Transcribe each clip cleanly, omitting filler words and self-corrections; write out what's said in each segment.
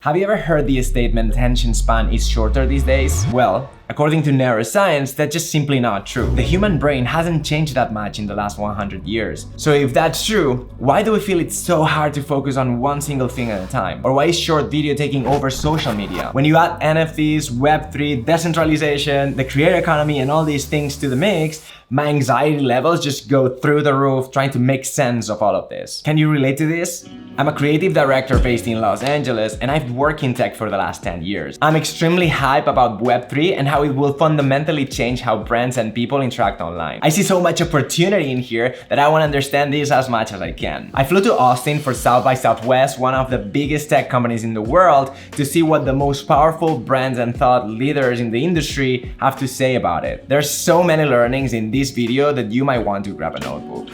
Have you ever heard the statement attention span is shorter these days? Well, according to neuroscience, that's just simply not true. The human brain hasn't changed that much in the last 100 years. So if that's true, why do we feel it's so hard to focus on one single thing at a time? Or why is short video taking over social media? When you add NFTs, Web3, decentralization, the creator economy and all these things to the mix, my anxiety levels just go through the roof trying to make sense of all of this. Can you relate to this? I'm a creative director based in Los Angeles and I've worked in tech for the last 10 years. I'm extremely hyped about Web3 and how it will fundamentally change how brands and people interact online. I see so much opportunity in here that I want to understand this as much as I can. I flew to Austin for South by Southwest, one of the biggest tech companies in the world, to see what the most powerful brands and thought leaders in the industry have to say about it. There's so many learnings in this video that you might want to grab a notebook.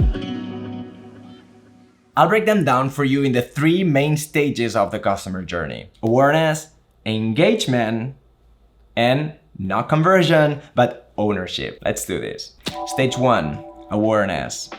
I'll break them down for you in the three main stages of the customer journey: awareness, engagement, and not conversion, but ownership. Let's do this. Stage 1, awareness.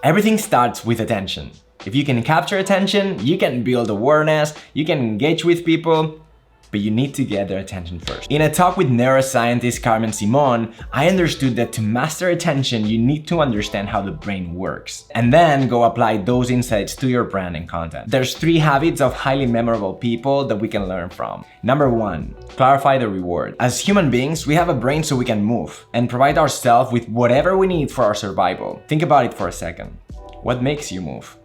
Everything starts with attention. If you can capture attention, you can build awareness, you can engage with people, but you need to get their attention first. In a talk with neuroscientist Carmen Simon, I understood that to master attention, you need to understand how the brain works, and then go apply those insights to your brand and content. There's 3 habits of highly memorable people that we can learn from. Number 1, clarify the reward. As human beings, we have a brain so we can move and provide ourselves with whatever we need for our survival. Think about it for a second. What makes you move?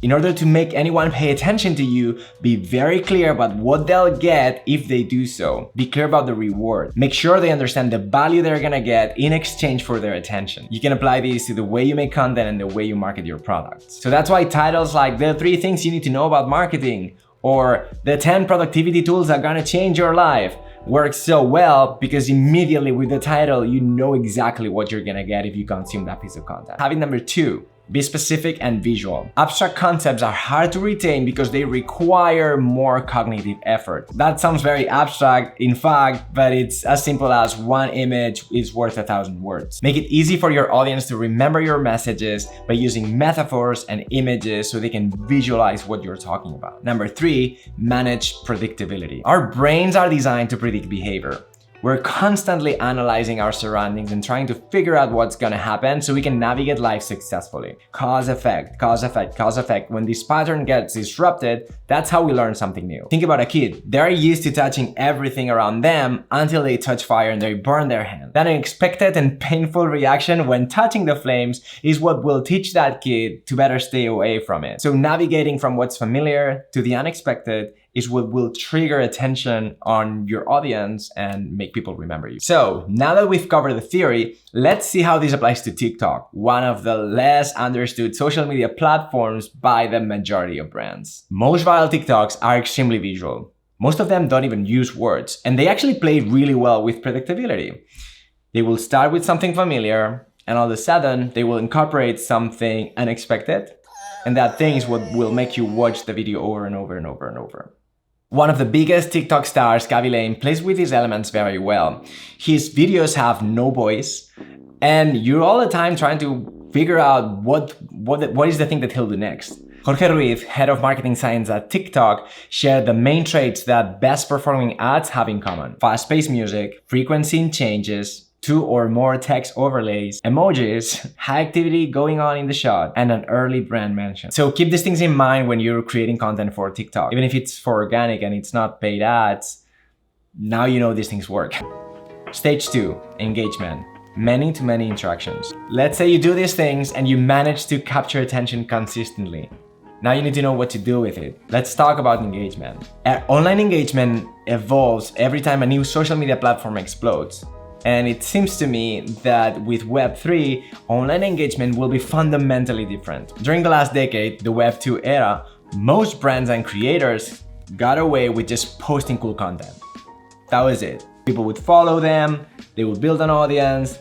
In order to make anyone pay attention to you, be very clear about what they'll get if they do so. Be clear about the reward. Make sure they understand the value they're gonna get in exchange for their attention. You can apply this to the way you make content and the way you market your products. So that's why titles like "The 3 things you need to know about marketing" or "The 10 productivity tools that are gonna change your life" works so well, because immediately with the title, you know exactly what you're gonna get if you consume that piece of content. Habit number 2, be specific and visual. Abstract concepts are hard to retain because they require more cognitive effort. That sounds very abstract, in fact, but it's as simple as one image is worth 1,000 words. Make it easy for your audience to remember your messages by using metaphors and images so they can visualize what you're talking about. Number 3, manage predictability. Our brains are designed to predict behavior. We're constantly analyzing our surroundings and trying to figure out what's gonna happen so we can navigate life successfully. Cause, effect, cause, effect, cause, effect. When this pattern gets disrupted, that's how we learn something new. Think about a kid. They're used to touching everything around them until they touch fire and they burn their hand. That unexpected and painful reaction when touching the flames is what will teach that kid to better stay away from it. So navigating from what's familiar to the unexpected is what will trigger attention on your audience and make people remember you. So now that we've covered the theory, let's see how this applies to TikTok, one of the less understood social media platforms by the majority of brands. Most viral TikToks are extremely visual. Most of them don't even use words, and they actually play really well with predictability. They will start with something familiar, and all of a sudden, they will incorporate something unexpected, and that thing is what will make you watch the video over and over and over and over. One of the biggest TikTok stars, Kavi Lane, plays with these elements very well. His videos have no voice, and you're all the time trying to figure out what is the thing that he'll do next. Jorge Ruiz, head of marketing science at TikTok, shared the main traits that best performing ads have in common: fast-paced music, frequency in changes, 2 or more text overlays, emojis, high activity going on in the shot, and an early brand mention. So keep these things in mind when you're creating content for TikTok. Even if it's for organic and it's not paid ads, now you know these things work. Stage 2, engagement. Many-to-many interactions. Let's say you do these things and you manage to capture attention consistently. Now you need to know what to do with it. Let's talk about engagement. Online engagement evolves every time a new social media platform explodes. And it seems to me that with Web3, online engagement will be fundamentally different. During the last decade, the Web2 era, most brands and creators got away with just posting cool content. That was it. People would follow them, they would build an audience,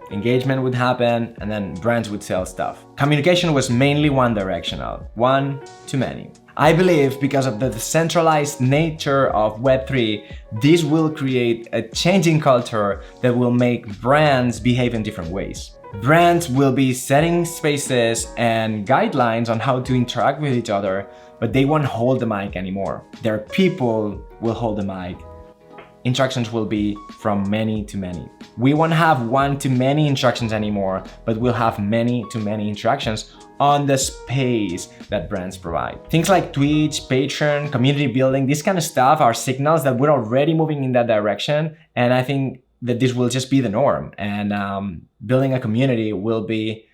engagement would happen, and then brands would sell stuff. Communication was mainly one-directional, one to many. I believe because of the decentralized nature of Web3, this will create a changing culture that will make brands behave in different ways. Brands will be setting spaces and guidelines on how to interact with each other but they won't hold the mic anymore. Their people will hold the mic. Instructions will be from many to many. We won't have one-to-many instructions anymore, but we'll have many-to-many interactions on the space that brands provide. Things like Twitch, Patreon, community building, this kind of stuff are signals that we're already moving in that direction. And I think that this will just be the norm. And building a community will be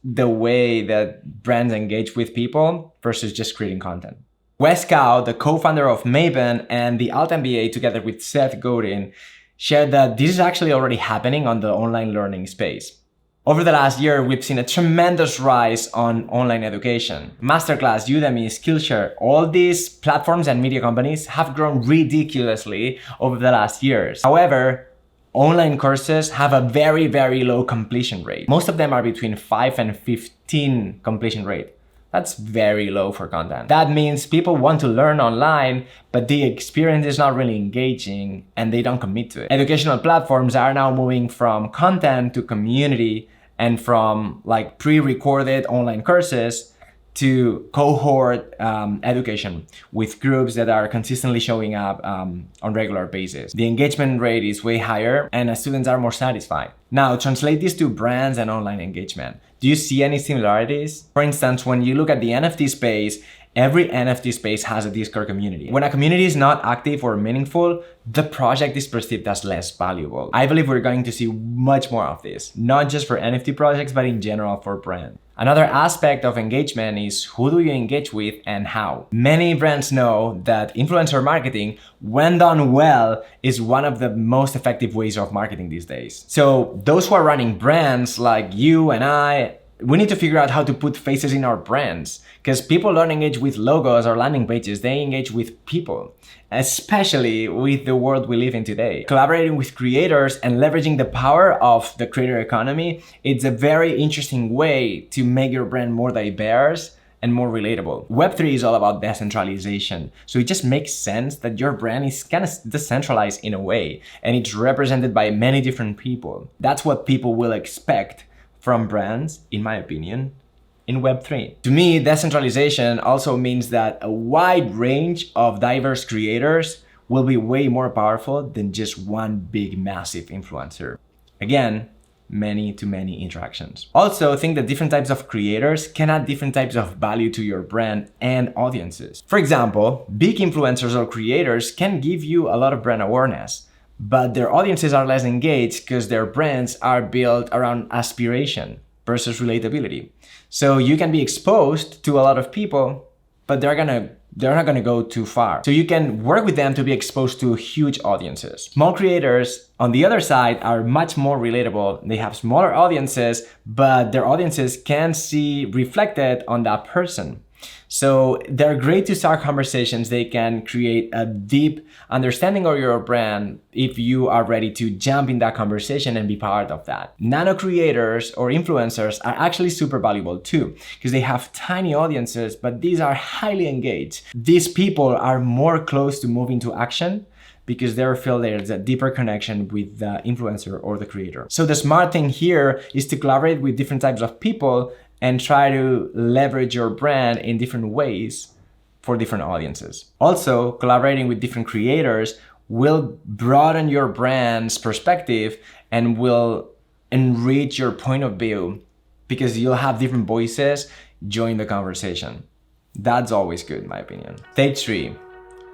the way that brands engage with people versus just creating content. Wes Cao, the co-founder of Maven and the Alt MBA together with Seth Godin, shared that this is actually already happening on the online learning space. Over the last year, we've seen a tremendous rise on online education. Masterclass, Udemy, Skillshare, all these platforms and media companies have grown ridiculously over the last years. However, online courses have a very, very low completion rate. Most of them are between 5 and 15 completion rate. That's very low for content. That means people want to learn online, but the experience is not really engaging and they don't commit to it. Educational platforms are now moving from content to community and from like pre-recorded online courses to cohort education with groups that are consistently showing up on regular basis. The engagement rate is way higher and students are more satisfied. Now, translate this to brands and online engagement. Do you see any similarities? For instance, when you look at the NFT space, every NFT space has a Discord community. When a community is not active or meaningful, the project is perceived as less valuable. I believe we're going to see much more of this, not just for NFT projects, but in general for brands. Another aspect of engagement is who do you engage with and how. Many brands know that influencer marketing, when done well, is one of the most effective ways of marketing these days. So those who are running brands like you and I, we need to figure out how to put faces in our brands, because people don't engage with logos or landing pages, they engage with people, especially with the world we live in today. Collaborating with creators and leveraging the power of the creator economy, it's a very interesting way to make your brand more diverse and more relatable. Web3 is all about decentralization, so it just makes sense that your brand is kind of decentralized in a way, and it's represented by many different people. That's what people will expect from brands, in my opinion, in Web3. To me, decentralization also means that a wide range of diverse creators will be way more powerful than just one big, massive influencer. Again, many-to-many interactions. Also, think that different types of creators can add different types of value to your brand and audiences. For example, big influencers or creators can give you a lot of brand awareness, but their audiences are less engaged because their brands are built around aspiration versus relatability. So you can be exposed to a lot of people, but they're not gonna go too far. So you can work with them to be exposed to huge audiences. Small creators, on the other side, are much more relatable. They have smaller audiences, but their audiences can see reflected on that person. So they're great to start conversations. They can create a deep understanding of your brand if you are ready to jump in that conversation and be part of that. Nano creators or influencers are actually super valuable too, because they have tiny audiences, but these are highly engaged. These people are more close to moving to action because they feel there's a deeper connection with the influencer or the creator. So the smart thing here is to collaborate with different types of people and try to leverage your brand in different ways for different audiences. Also, collaborating with different creators will broaden your brand's perspective and will enrich your point of view because you'll have different voices join the conversation. That's always good, in my opinion. Stage 3,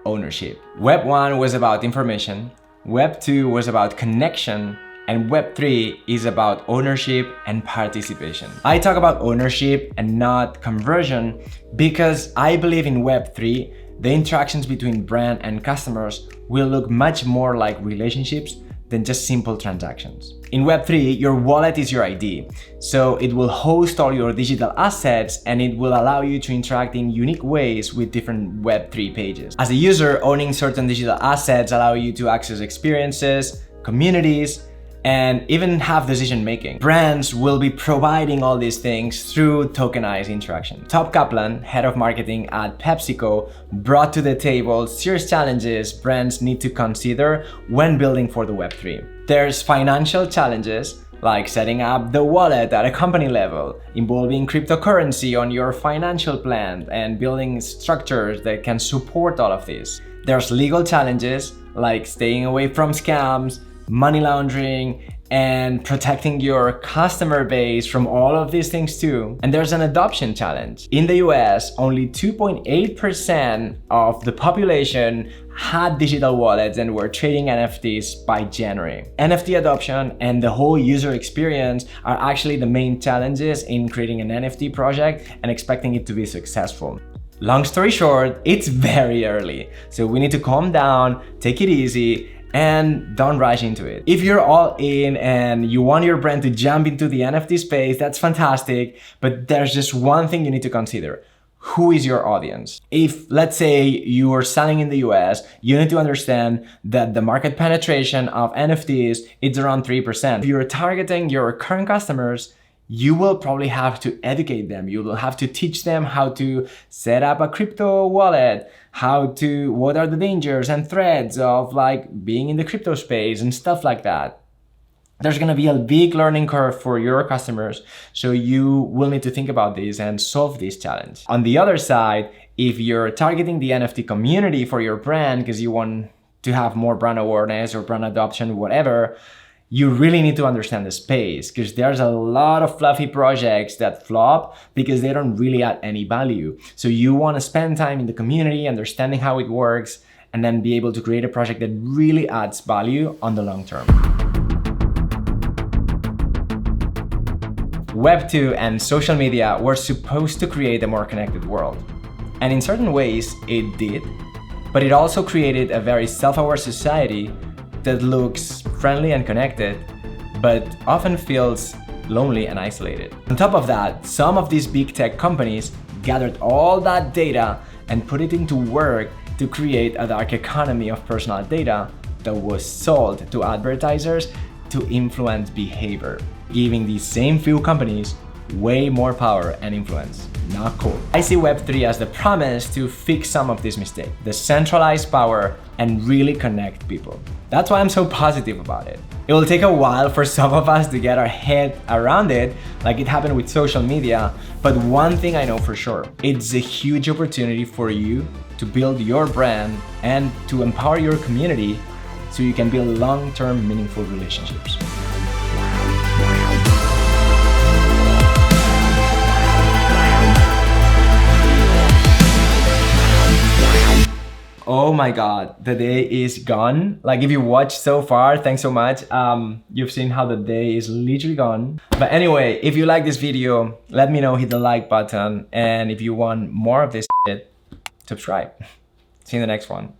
ownership. Web 1 was about information, Web 2 was about connection, and Web 3 is about ownership and participation. I talk about ownership and not conversion because I believe in Web 3, the interactions between brand and customers will look much more like relationships than just simple transactions. In Web 3, your wallet is your ID, so it will host all your digital assets and it will allow you to interact in unique ways with different Web 3 pages. As a user, owning certain digital assets allow you to access experiences, communities, and even have decision making. Brands will be providing all these things through tokenized interaction. Top Kaplan, head of marketing at PepsiCo, brought to the table serious challenges brands need to consider when building for the Web3. There's financial challenges, like setting up the wallet at a company level, involving cryptocurrency on your financial plan, and building structures that can support all of this. There's legal challenges like staying away from scams, money laundering, and protecting your customer base from all of these things too. And there's an adoption challenge. In the US, only 2.8% of the population had digital wallets and were trading NFTs by January. NFT adoption and the whole user experience are actually the main challenges in creating an NFT project and expecting it to be successful. Long story short, it's very early, so we need to calm down, take it easy, and don't rush into it. If you're all in and you want your brand to jump into the NFT space, that's fantastic, but there's just one thing you need to consider. Who is your audience? If, let's say, you are selling in the US, you need to understand that the market penetration of NFTs is around 3%. If you're targeting your current customers, you will probably have to educate them. You will have to teach them how to set up a crypto wallet, what are the dangers and threats of like being in the crypto space and stuff like that. There's gonna be a big learning curve for your customers, so you will need to think about this and solve this challenge. On the other side, if you're targeting the NFT community for your brand because you want to have more brand awareness or brand adoption, whatever, you really need to understand the space, because there's a lot of fluffy projects that flop because they don't really add any value. So you want to spend time in the community, understanding how it works, and then be able to create a project that really adds value on the long term. Web2 and social media were supposed to create a more connected world. And in certain ways, it did. But it also created a very self-aware society that looks friendly and connected, but often feels lonely and isolated. On top of that, some of these big tech companies gathered all that data and put it into work to create a dark economy of personal data that was sold to advertisers to influence behavior, giving these same few companies way more power and influence. Not cool. I see Web3 as the promise to fix some of these mistakes, the centralized power, and really connect people. That's why I'm so positive about it. It will take a while for some of us to get our head around it, like it happened with social media, but one thing I know for sure, it's a huge opportunity for you to build your brand and to empower your community so you can build long-term meaningful relationships. Oh my God, the day is gone. Like if you watched so far, thanks so much. You've seen how the day is literally gone. But anyway, if you like this video, let me know, hit the like button. And if you want more of this shit, subscribe. See you in the next one.